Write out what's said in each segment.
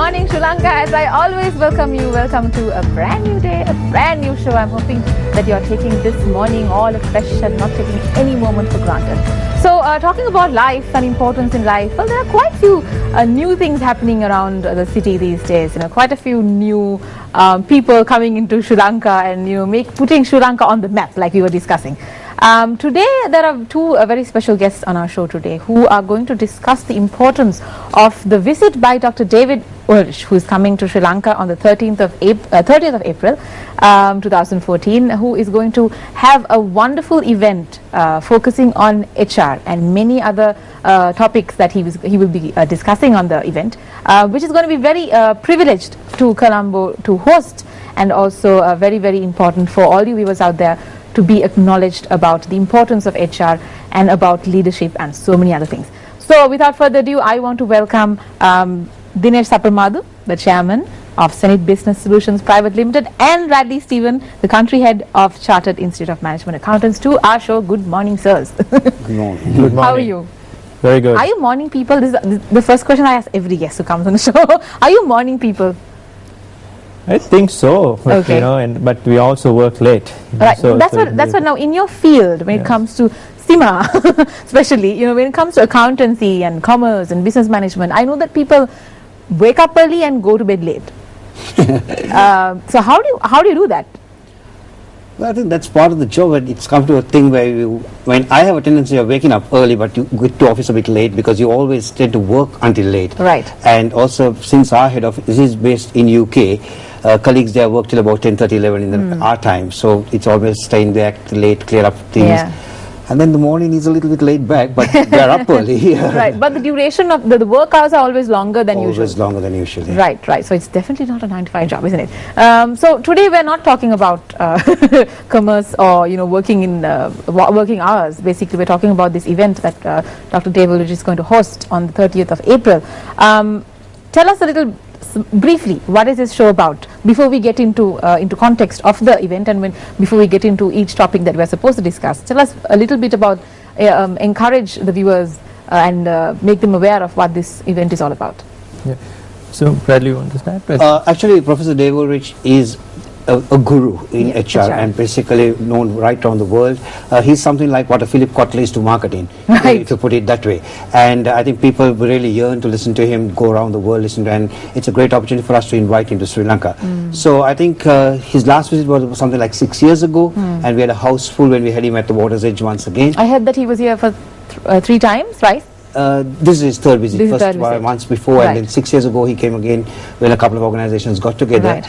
morning, Sri Lanka. As I always welcome you, welcome to a brand new day, a brand new show. I'm hoping that you're taking this morning all afresh and not taking any moment for granted. So, talking about life and importance in life, well, there are quite few new things happening around the city these days. You know, quite a few new people coming into Sri Lanka and putting Sri Lanka on the map, like we were discussing. Today there are two very special guests on our show today who are going to discuss the importance of the visit by Dr. David Ulrich, who is coming to Sri Lanka on the 30th of April 2014, who is going to have a wonderful event focusing on HR and many other topics that he will be discussing on the event, which is going to be very privileged to Colombo to host, and also very, very important for all you viewers out there to be acknowledged about the importance of HR and about leadership and so many other things. So without further ado, I want to welcome Dinesh Sapramadu, the chairman of Zenith Business Solutions Private Limited, and Radley Stephen, the country head of Chartered Institute of Management Accountants, to our show. Good morning, sirs. Good morning. Good morning. How are you? Very good. Are you morning people? This is the first question I ask every guest who comes on the show. Are you morning people? I think so, but, okay. But we also work late. Right. So that's what now in your field, when it comes to SIMA, especially, when it comes to accountancy and commerce and business management, I know that people wake up early and go to bed late. So how do you do that? Well, I think that's part of the job, and it's come to a thing where when I have a tendency of waking up early, but you get to office a bit late because you always tend to work until late. Right. And also, since our head office is based in UK, colleagues there work till about 10:30, 11 in our time. So it's always staying there late, clear up things. Yeah. And then the morning is a little bit laid back, but they're up early. Right, but the duration of the work hours are always longer than usual. Always longer than usual. Yeah. Right. So it's definitely not a 9-to-5 job, isn't it? So today we're not talking about commerce or working in working hours. Basically, we're talking about this event that Dr. David Ulrich is going to host on the 30th of April. Tell us a little briefly, what is this show about before we get into context of the event, and before we get into each topic that we're supposed to discuss. Tell us a little bit about, encourage the viewers and make them aware of what this event is all about. Yeah. So, Bradley, you want to start? Actually, Professor David Ulrich is a guru in HR and basically known right around the world. He's something like what a Philip Kotler is to marketing, if you put it that way. And I think people really yearn to listen to him, go around the world, listen to him, and it's a great opportunity for us to invite him to Sri Lanka. So I think his last visit was something like 6 years ago, and we had a house full when we had him at the water's edge once again. I heard that he was here for 3 times, right? This is his third visit. First once before, and then 6 years ago he came again when a couple of organizations got together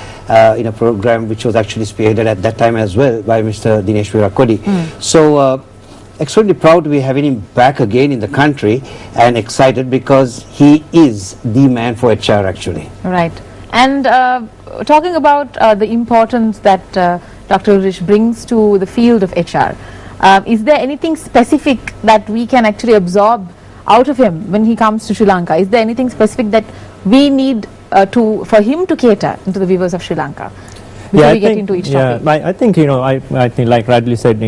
in a program which was actually spearheaded at that time as well by Mr. Dinesh Virakodi. So extremely proud to be having him back again in the country, and excited because he is the man for HR actually. Right. And talking about the importance that Dr. Ulrich brings to the field of HR, is there anything specific that we can actually absorb out of him when he comes to Sri Lanka? Is there anything specific that we need for him to cater into the viewers of Sri Lanka before we get into each topic? I think I think like Radley said,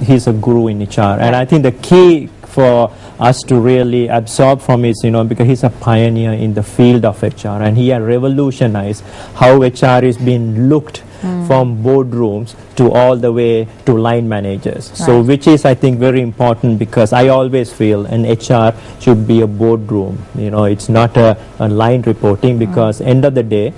he's a guru in HR, and I think the key for us to really absorb from is, because he's a pioneer in the field of HR, and he has revolutionized how HR is being looked from boardrooms to all the way to line managers. So which is, I think, very important, because I always feel an HR should be a boardroom. It's not a line reporting, because end of the day,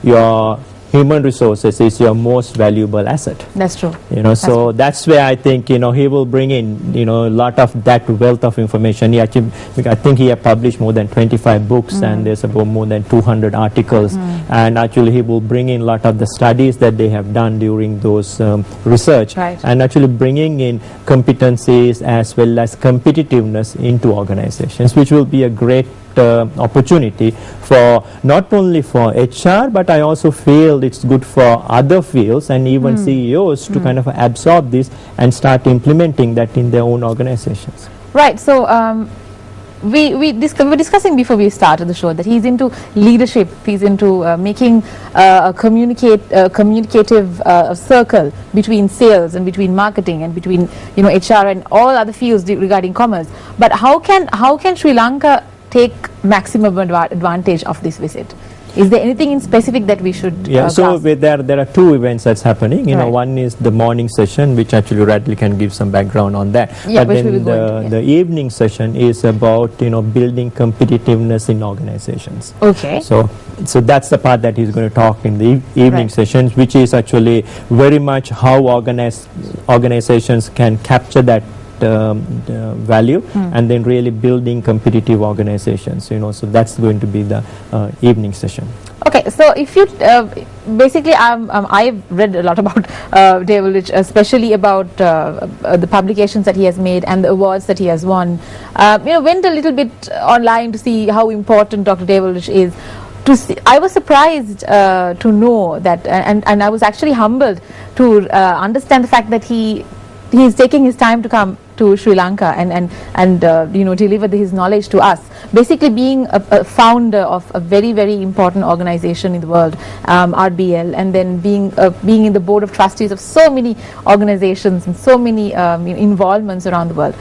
your human resources is your most valuable asset. That's true. So that's where I think he will bring in a lot of that wealth of information. I think he has published more than 25 books, and there's about more than 200 articles, and actually he will bring in a lot of the studies that they have done during those research, and actually bringing in competencies as well as competitiveness into organizations, which will be a great opportunity for not only for HR, but I also feel it's good for other fields and even CEOs to kind of absorb this and start implementing that in their own organizations. Right. So we were discussing before we started the show that he's into leadership. He's into making a communicative circle between sales and between marketing and between HR and all other fields regarding commerce. But how can Sri Lanka take maximum advantage of this visit? Is there anything in specific that we should so grasp? there are two events that's happening. You know, Right. one is the morning session, which actually Radley can give some background on that. Yeah, but which we then will go into, the evening session is about, you know, building competitiveness in organizations. Okay. So that's the part that he's going to talk in the evening Right. sessions, which is actually very much how organizations can capture that value and then really building competitive organizations, you know. So that's going to be the evening session. Okay, so if you basically, I've read a lot about David Rich, especially about the publications that he has made and the awards that he has won. You know, went a little bit online to see how important Dr. David Rich is. I was surprised to know that, and I was actually humbled to understand the fact that he is taking his time to come to Sri Lanka and you know, deliver his knowledge to us. Basically, being a founder of a very, very important organization in the world, RBL, and then being in the board of trustees of so many organizations and so many involvements around the world.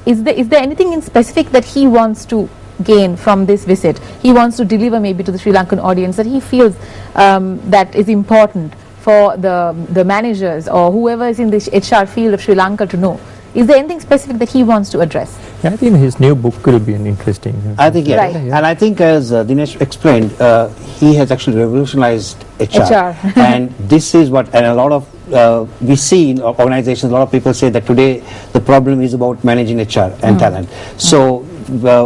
Is there anything in specific that he wants to gain from this visit? He wants to deliver maybe to the Sri Lankan audience that he feels that is important for the managers or whoever is in the HR field of Sri Lanka to know? Is there anything specific that he wants to address? Yeah, I think his new book will be an interesting. I think, yeah. Right. And I think, as Dinesh explained, he has actually revolutionized HR. And this is what, and a lot of, we see in organizations, a lot of people say that today the problem is about managing HR and talent. So,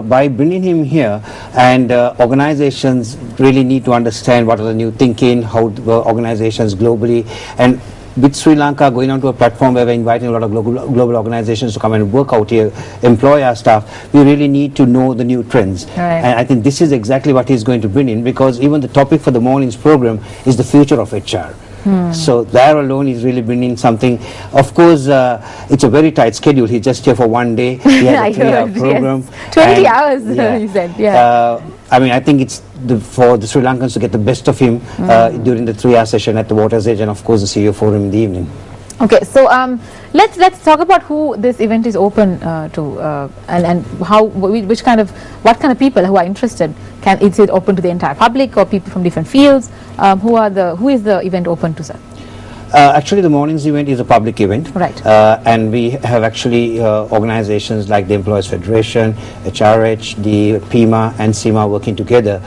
by bringing him here, and organizations really need to understand what are the new thinking, how organizations globally, and with Sri Lanka going onto a platform where we're inviting a lot of global organizations to come and work out here, employ our staff, we really need to know the new trends. Right. And I think this is exactly what he's going to bring in, because even the topic for the morning's program is the future of HR. So there alone is really bringing something. Of course, it's a very tight schedule. He's just here for one day. He has a 3-hour program. Yes. 20 hours, you said. Yeah. I mean, I think it's for the Sri Lankans to get the best of him during the 3-hour session at the Water's Edge, and of course the CEO Forum in the evening. Okay, so let's talk about who this event is open to, and how, what kind of people who are interested. Is it open to the entire public or people from different fields? Who is the event open to, sir? Actually, the morning's event is a public event, right? And we have actually organizations like the Employers Federation, HRH, the PIMA and CIMA working together.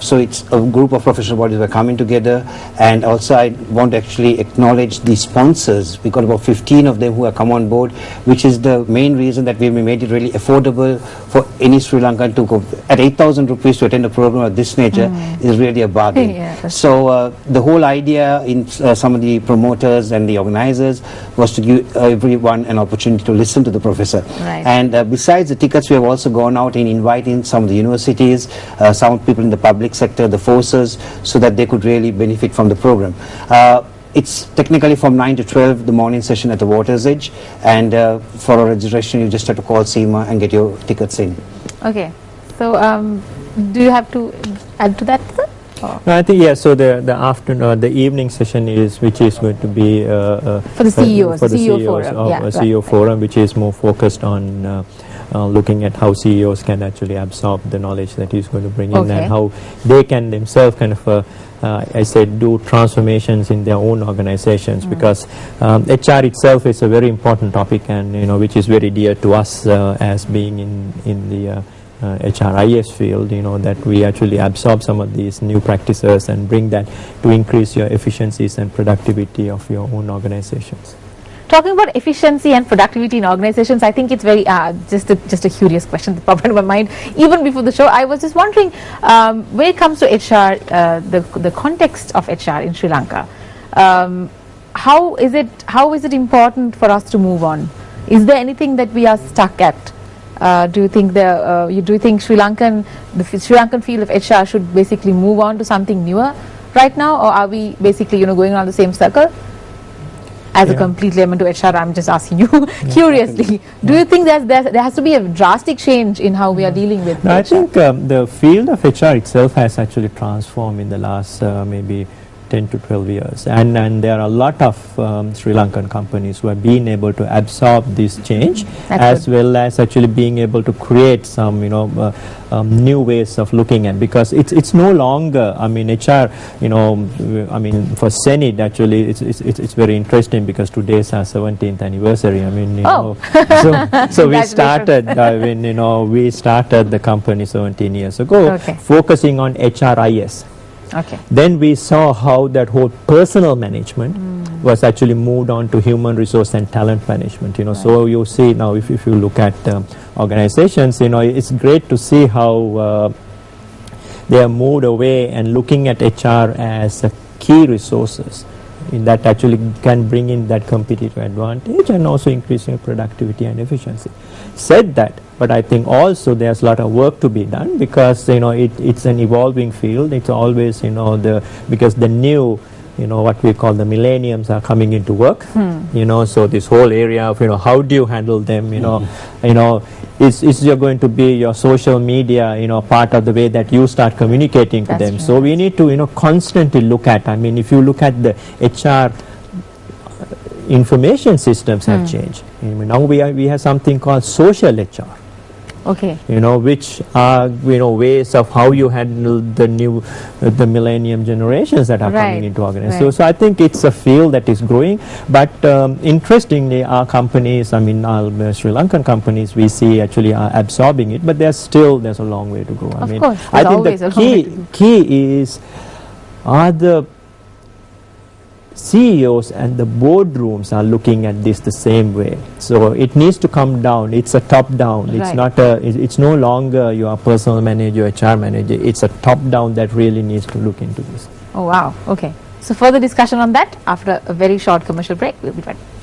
So it's a group of professional bodies that are coming together. And also I want to actually acknowledge the sponsors. We got about 15 of them who have come on board, which is the main reason that we made it really affordable for any Sri Lankan to go. At 8,000 rupees to attend a program of this nature is really a bargain. Yeah, so the whole idea in some of the promoters and the organizers was to give everyone an opportunity to listen to the professor. Right. And besides the tickets, we have also gone out and inviting some of the universities, some people in the public sector, the forces, so that they could really benefit from the program. It's technically from 9 to 12, the morning session at the Water's Edge, and for a registration you just have to call SEMA and get your tickets in. Okay, so do you have to add to that, sir? No, I think So the evening session which is going to be for the CEOs, for the CEO CEOs forum, of CEO forum, which is more focused on looking at how CEOs can actually absorb the knowledge that he's going to bring in, and how they can themselves kind of I said do transformations in their own organizations, because HR itself is a very important topic, and which is very dear to us as being in the HRIS field, that we actually absorb some of these new practices and bring that to increase your efficiencies and productivity of your own organizations. Talking about efficiency and productivity in organizations, I think it's very just a curious question that popped into my mind even before the show. I was just wondering, when it comes to HR, the context of HR in Sri Lanka, how is it important for us to move on? Is there anything that we are stuck at? Do you think the Sri Lankan field of HR should basically move on to something newer right now, or are we basically going around the same circle? As a complete layman to HR, I'm just asking you curiously. Do you think there has to be a drastic change in how we are dealing with HR? I think the field of HR itself has actually transformed in the last maybe 10 to 12 years. And there are a lot of Sri Lankan companies who have been able to absorb this change, as well as actually being able to create some, new ways of looking at, because it's no longer, I mean, HR, I mean, for Senate actually it's very interesting, because today is our 17th anniversary. I mean, so we started, we started the company 17 years ago, focusing on HRIS. Then we saw how that whole personal management was actually moved on to human resource and talent management. So you see now, if you look at organizations, it's great to see how they have moved away and looking at HR as a key resources that actually can bring in that competitive advantage and also increasing productivity and efficiency. Said that, but I think also there's a lot of work to be done, because it's an evolving field. It's always because the new what we call the millenniums are coming into work. So this whole area of how do you handle them? Is you're going to be your social media part of the way that you start communicating to them. So we need to constantly look at, I mean, if you look at the HR information systems have changed. Now we have something called social HR. Which are ways of how you handle the millennium generations that are coming into organizations. So I think it's a field that is growing, but interestingly, our companies, I mean, our Sri Lankan companies, we see actually are absorbing it, but there's a long way to go. I mean, I think the key is, are the CEOs and the boardrooms are looking at this the same way. So it needs to come down. It's a top-down. It's not it's no longer your personal manager, HR manager. It's a top-down that really needs to look into this. Oh, wow. Okay. So further discussion on that after a very short commercial break. We'll be right back.